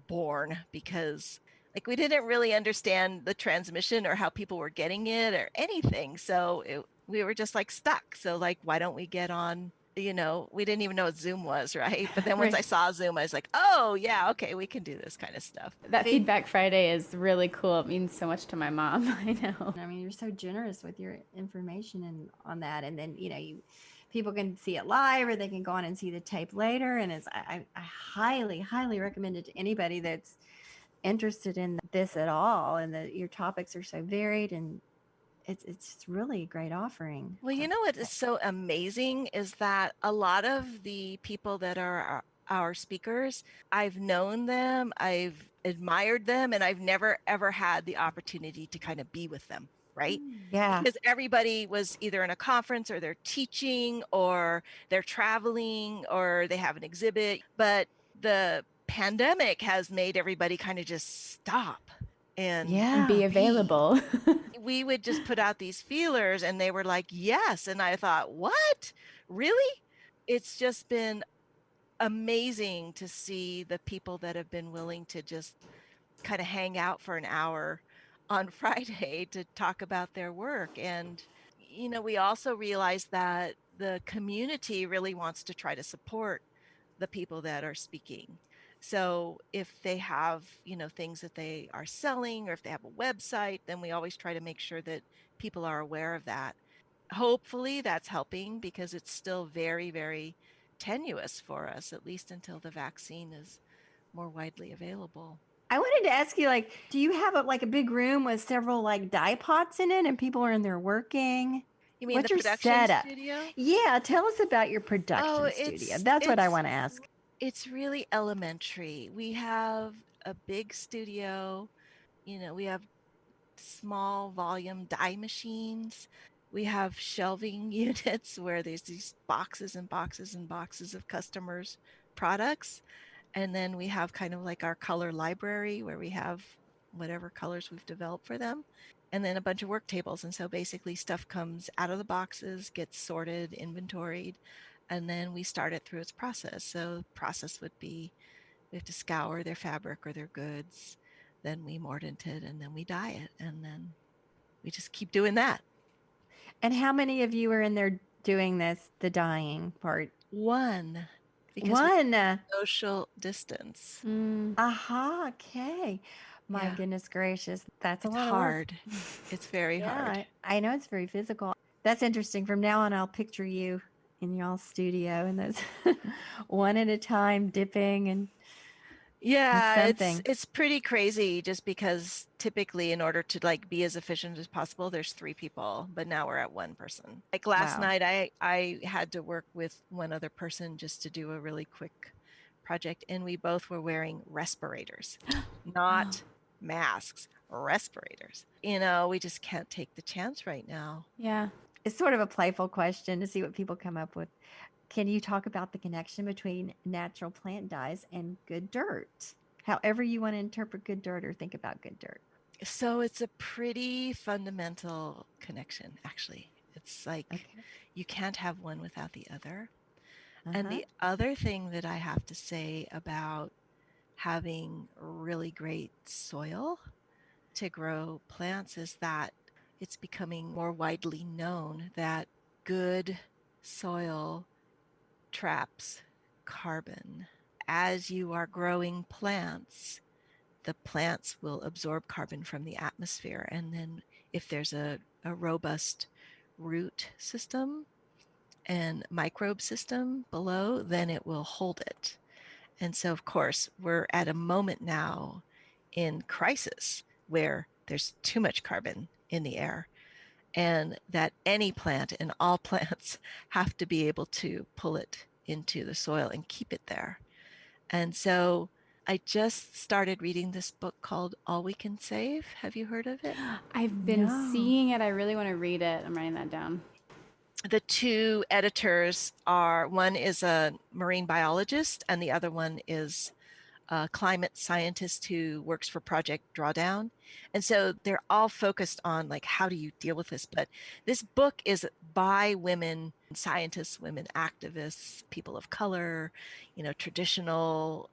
S1: born, because like we didn't really understand the transmission or how people were getting it or anything. So we were just like stuck. So like, why don't we get on? We didn't even know what Zoom was, right? But then once
S2: Right.
S1: I saw Zoom, I was like, oh yeah, okay, we can do this kind of stuff.
S2: That Feedback Friday is really cool. It means so much to my mom. I know.
S3: I mean, you're so generous with your information and on that. And then, people can see it live, or they can go on and see the tape later. And I highly, highly recommend it to anybody that's interested in this at all. And your topics are so varied, and it's really a great offering.
S1: Well, you know what is so amazing is that a lot of the people that are our speakers, I've known them, I've admired them, and I've never ever had the opportunity to kind of be with them, right?
S3: Yeah.
S1: Because everybody was either in a conference or they're teaching or they're traveling or they have an exhibit. But the pandemic has made everybody kind of just stop and
S2: And be
S3: Yeah.
S2: available.
S1: we would just put out these feelers and they were like, yes. And I thought, what? Really? It's just been amazing to see the people that have been willing to just kind of hang out for an hour on Friday to talk about their work. And, we also realized that the community really wants to try to support the people that are speaking. So if they have, things that they are selling, or if they have a website, then we always try to make sure that people are aware of that. Hopefully that's helping, because it's still very, very tenuous for us, at least until the vaccine is more widely available.
S3: I wanted to ask you, like, do you have a big room with several like dye pots in it, and people are in there working?
S1: You mean
S3: What's
S1: the
S3: your
S1: production
S3: setup?
S1: studio?
S3: Yeah, tell us about your
S1: Oh,
S3: production studio.
S1: it's
S3: That's what I
S1: it's
S3: want to ask.
S1: it's really elementary. We have a big studio, we have small volume dye machines. We have shelving units where there's these boxes and boxes and boxes of customers' products. And then we have kind of like our color library where we have whatever colors we've developed for them. And then a bunch of work tables. And so basically stuff comes out of the boxes, gets sorted, inventoried, and then we start it through its process. So the process would be we have to scour their fabric or their goods, then we mordant it, and then we dye it, and then we just keep doing that.
S3: And how many of you are in there doing this, the dyeing part?
S1: One, because we
S3: One.
S1: social distance.
S2: Mm.
S3: Aha, okay. My
S1: Yeah,
S3: goodness gracious. That's a
S1: it's
S3: lot of work.
S1: hard. It's very hard.
S3: Yeah, I know it's very physical. That's interesting. From now on, I'll picture you in y'all's studio and those one at a time dipping and
S1: Yeah, it's
S3: something.
S1: it's pretty crazy just because typically in order to like be as efficient as possible, there's three people, but now we're at one person. Like last
S3: Wow.
S1: night I had to work with one other person just to do a really quick project and we both were wearing respirators,
S2: Wow.
S1: not masks, respirators. You know, we just can't take the chance right now.
S2: Yeah.
S3: It's sort of a playful question to see what people come up with. Can you talk about the connection between natural plant dyes and good dirt? However you want to interpret good dirt or think about good dirt.
S1: So it's a pretty fundamental connection, actually. It's like
S3: Okay.
S1: you can't have one without the other. And
S3: Uh-huh.
S1: the other thing that I have to say about having really great soil to grow plants is that it's becoming more widely known that good soil traps carbon. As you are growing plants, the plants will absorb carbon from the atmosphere. And then if there's a robust root system and microbe system below, then it will hold it. And so, of course, we're at a moment now in crisis where there's too much carbon in the air, and that any plant and all plants have to be able to pull it into the soil and keep it there. And so, I just started reading this book called All We Can Save. Have you heard of it?
S2: I've been
S3: No.
S2: seeing it. I really want to read it. I'm writing that down.
S1: The two editors are one is a marine biologist, and the other one is a climate scientist who works for Project Drawdown. And so they're all focused on like how do you deal with this? But this book is by women scientists, women activists, people of color, you know, traditional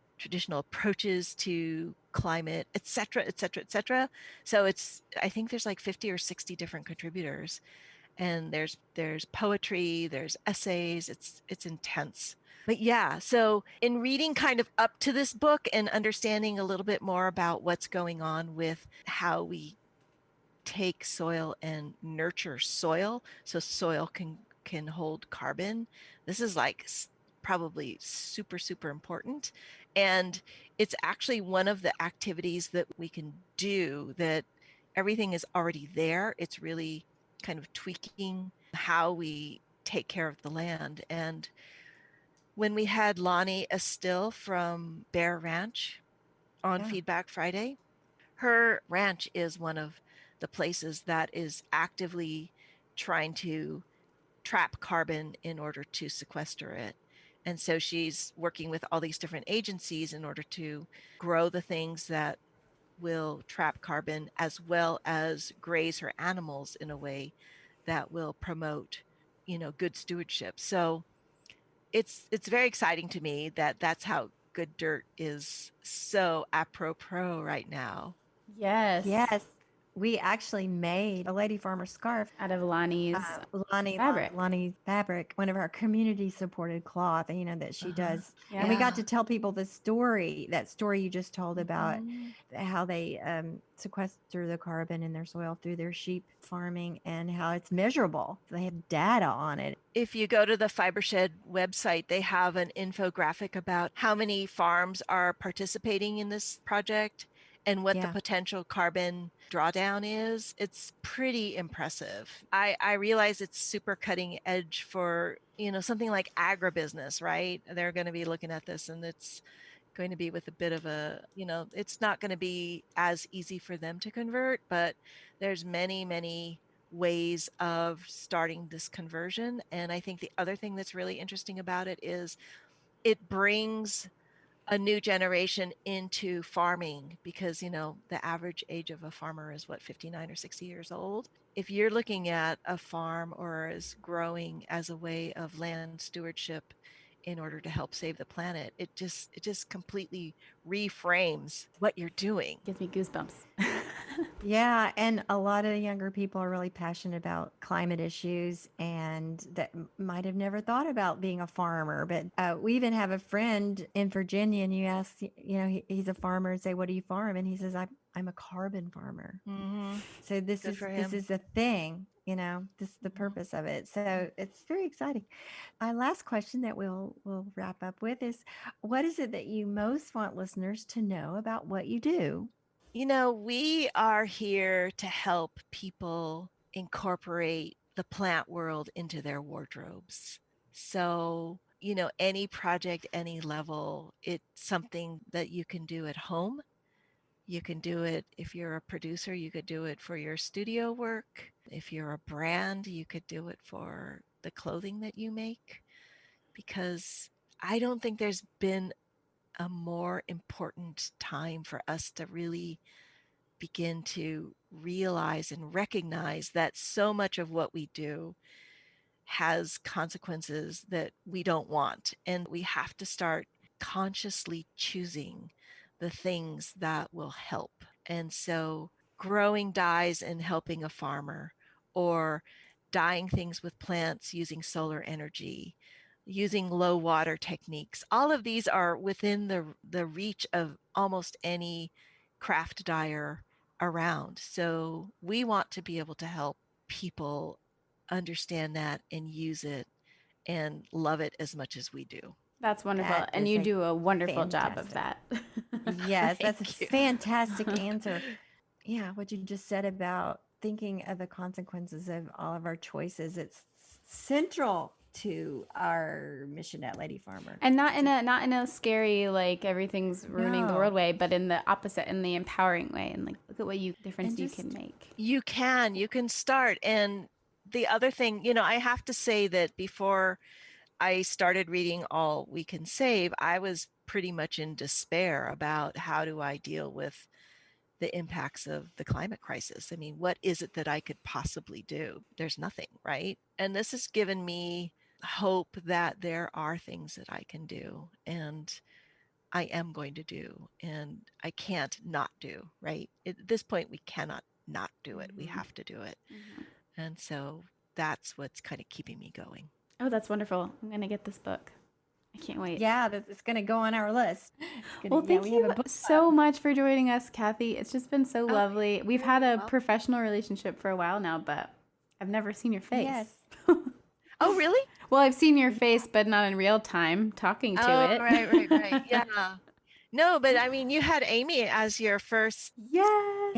S1: approaches to climate, et cetera, et cetera, et cetera. So it's I think there's like 50 or 60 different contributors and there's poetry, there's essays. It's intense. But yeah, so in reading kind of up to this book and understanding a little bit more about what's going on with how we take soil and nurture soil so soil can hold carbon. This is like probably super important, and it's actually one of the activities that we can do that everything is already there. It's really kind of tweaking how we take care of the land. And when we had Lonnie Estill from Bear Ranch on
S3: Yeah.
S1: Feedback Friday, her ranch is one of the places that is actively trying to trap carbon in order to sequester it. And so she's working with all these different agencies in order to grow the things that will trap carbon as well as graze her animals in a way that will promote, you know, good stewardship. So it's very exciting to me that that's how good dirt is so apropos right now.
S2: Yes.
S3: Yes. We actually made a lady farmer scarf.
S2: Out of Lonnie's fabric.
S3: Lonnie Fabric, one of our community supported cloth, you know, that she
S1: Uh-huh.
S3: does. And we
S2: Yeah.
S3: got to tell people the story, that story you just told about
S1: Mhm.
S3: how they sequester the carbon in their soil through their sheep farming and how it's measurable. They have data on it.
S1: If you go to the Fibershed website, they have an infographic about how many farms are participating in this project and what the
S3: Yeah.
S1: potential carbon drawdown is. It's pretty impressive. I realize it's super cutting edge for, you know, something like agribusiness, right? They're going to be looking at this and it's going to be with a bit of a, you know, it's not going to be as easy for them to convert, but there's many ways of starting this conversion. And I think the other thing that's really interesting about it is it brings a new generation into farming because, you know, the average age of a farmer is what, 59 or 60 years old. if you're looking at a farm or as growing as a way of land stewardship in order to help save the planet, it just completely reframes what you're doing.
S2: Gives me goosebumps.
S3: Yeah, and a lot of the younger people are really passionate about climate issues and that might have never thought about being a farmer. But we even have a friend in Virginia, and you ask, he's a farmer, and say, "What do you farm?" And he says, "I'm a carbon farmer."
S1: Mm-hmm.
S3: So this
S1: Good
S3: is
S1: for
S3: this
S1: him.
S3: is the thing, this is the
S1: Mhm.
S3: purpose of it. So it's very exciting. Our last question that we'll wrap up with is, what is it that you most want listeners to know about what you do?
S1: We are here to help people incorporate the plant world into their wardrobes. So, any project, any level, it's something that you can do at home. You can do it if you're a producer, you could do it for your studio work. If you're a brand, you could do it for the clothing that you make. Because I don't think there's been a more important time for us to really begin to realize and recognize that so much of what we do has consequences that we don't want. And we have to start consciously choosing the things that will help. And so, growing dyes and helping a farmer, or dyeing things with plants using solar energy, using low water techniques, all of these are within the reach of almost any craft dyer around. So, we want to be able to help people understand that and use it and love it as much as we do.
S2: That's wonderful.
S3: That
S2: And
S3: is
S2: you
S3: a
S2: do a wonderful job of
S3: fantastic.
S2: that.
S3: Yes, that's a
S1: Thank you.
S3: fantastic answer. Yeah, what you just said about thinking of the consequences of all of our choices, it's central to our mission at Lady Farmer.
S2: And not in a scary, like everything's ruining the
S3: No.
S2: world way, but in the opposite, in the empowering way, and like look at what difference
S3: And
S2: you can
S3: just
S2: make.
S1: You can start. And the other thing, I have to say that before I started reading All We Can Save, I was pretty much in despair about how do I deal with the impacts of the climate crisis. I mean, what is it that I could possibly do? There's nothing, right? And this has given me hope that there are things that I can do and I am going to do and I can't not do, right? At this point, we cannot not do it. We
S2: Mm-hmm.
S1: have to do it.
S2: Mm-hmm.
S1: And so that's what's kind of keeping me going.
S2: Oh, that's wonderful. I'm gonna get this book. I can't wait.
S3: yeah, it's going to go on our list. It's gonna,
S2: Well,
S3: yeah,
S2: thank
S3: we have
S2: you
S3: a book
S2: so
S3: club.
S2: much for joining us, Kathy. It's just been so
S1: Oh,
S2: lovely. We've
S1: you're
S2: had a
S1: welcome.
S2: professional relationship for a while now, but I've never seen your face.
S3: Yes.
S1: Oh, really?
S2: Well, I've seen your
S3: Yeah.
S2: face, but not in real time talking to
S1: Oh,
S2: it.
S1: right. Yeah. No, but I mean, you had Amy as your first.
S2: Yes.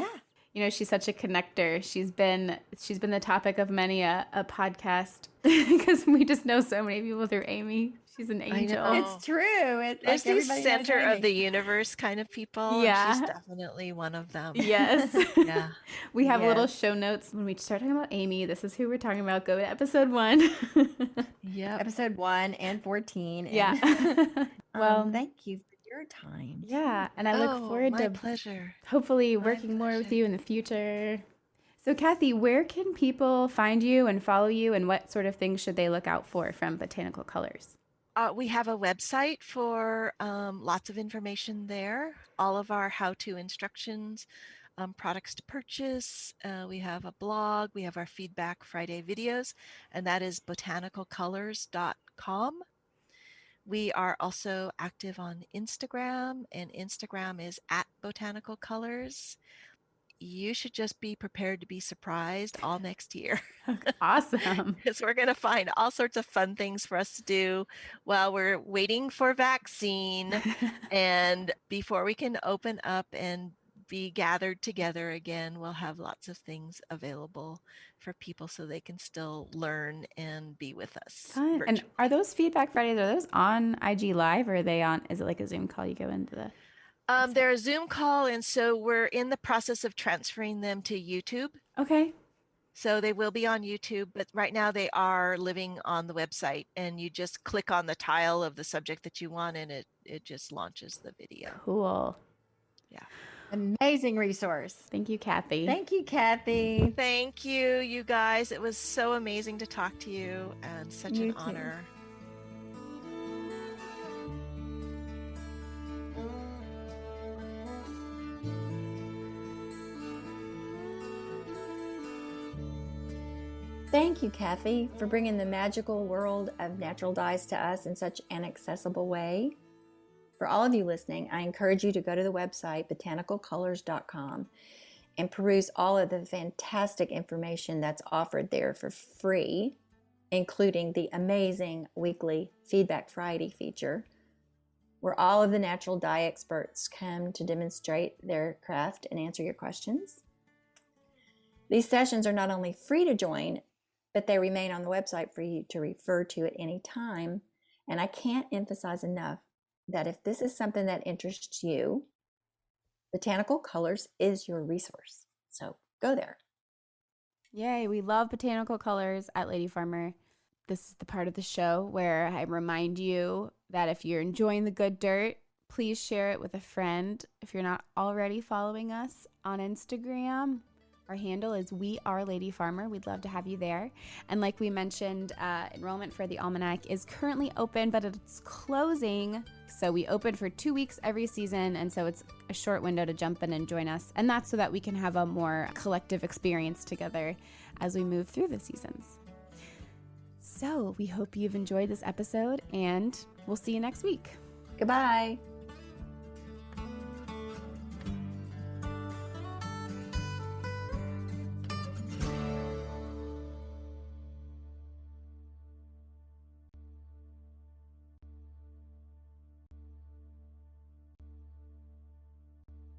S3: Yeah.
S2: She's such a connector. She's been the topic of many a podcast because we just know so many people through Amy. She's an
S1: I
S2: angel.
S1: know.
S3: It's true. It's
S1: There's
S3: like
S1: these
S3: everybody knows
S1: center of
S3: Amy.
S1: the universe kind of people, and she's
S2: Yeah.
S1: definitely one of them.
S2: Yes.
S1: Yeah.
S2: We have little
S3: Yes.
S2: show notes when we start talking about Amy. This is who we're talking about. Go to episode 1.
S1: Yep.
S3: Episode 1 and 14. And,
S2: Yeah. Well,
S3: thank you for your time.
S2: yeah. And I look
S1: Oh,
S2: forward
S1: my
S2: to
S1: pleasure.
S2: hopefully
S1: My
S2: working more with
S1: pleasure.
S2: you in the future. So, Kathy, where can people find you and follow you, and what sort of things should they look out for from Botanical Colors?
S1: We have a website for lots of information there. All of our how-to instructions, products to purchase. We have a blog. We have our Feedback Friday videos, and that is botanicalcolors.com. We are also active on Instagram, and Instagram is at Botanical Colors. You should just be prepared to be surprised all next year.
S2: Awesome.
S1: Because we're going to find all sorts of fun things for us to do while we're waiting for vaccine and before we can open up and be gathered together again. We'll have lots of things available for people so they can still learn and be with us
S2: Fun. And
S1: virtually.
S2: are those Feedback Fridays, are those on IG Live, or are they on, is it like a Zoom call you go into the
S1: They're a Zoom call, and so we're in the process of transferring them to YouTube.
S2: Okay.
S1: So they will be on YouTube, but right now they are living on the website, and you just click on the tile of the subject that you want, and it just launches the video.
S2: Cool.
S1: Yeah.
S3: Amazing resource.
S2: Thank you, Kathy.
S3: Thank you, Kathy.
S1: Thank you, you guys. It was so amazing to talk to you and such
S3: You
S1: an
S3: too.
S1: honor.
S4: Thank you, Kathy, for bringing the magical world of natural dyes to us in such an accessible way. For all of you listening, I encourage you to go to the website botanicalcolors.com and peruse all of the fantastic information that's offered there for free, including the amazing weekly Feedback Friday feature, where all of the natural dye experts come to demonstrate their craft and answer your questions. These sessions are not only free to join, but they remain on the website for you to refer to at any time. And I can't emphasize enough that if this is something that interests you, Botanical Colors is your resource. So go there.
S2: Yay, we love Botanical Colors at Lady Farmer. This is the part of the show where I remind you that if you're enjoying the good dirt, please share it with a friend. If you're not already following us on Instagram, our handle is We Are Lady Farmer. We'd love to have you there. And like we mentioned, enrollment for the Almanac is currently open, but it's closing. So we open for 2 weeks every season, and so it's a short window to jump in and join us. And that's so that we can have a more collective experience together as we move through the seasons. So we hope you've enjoyed this episode, and we'll see you next week.
S4: Goodbye.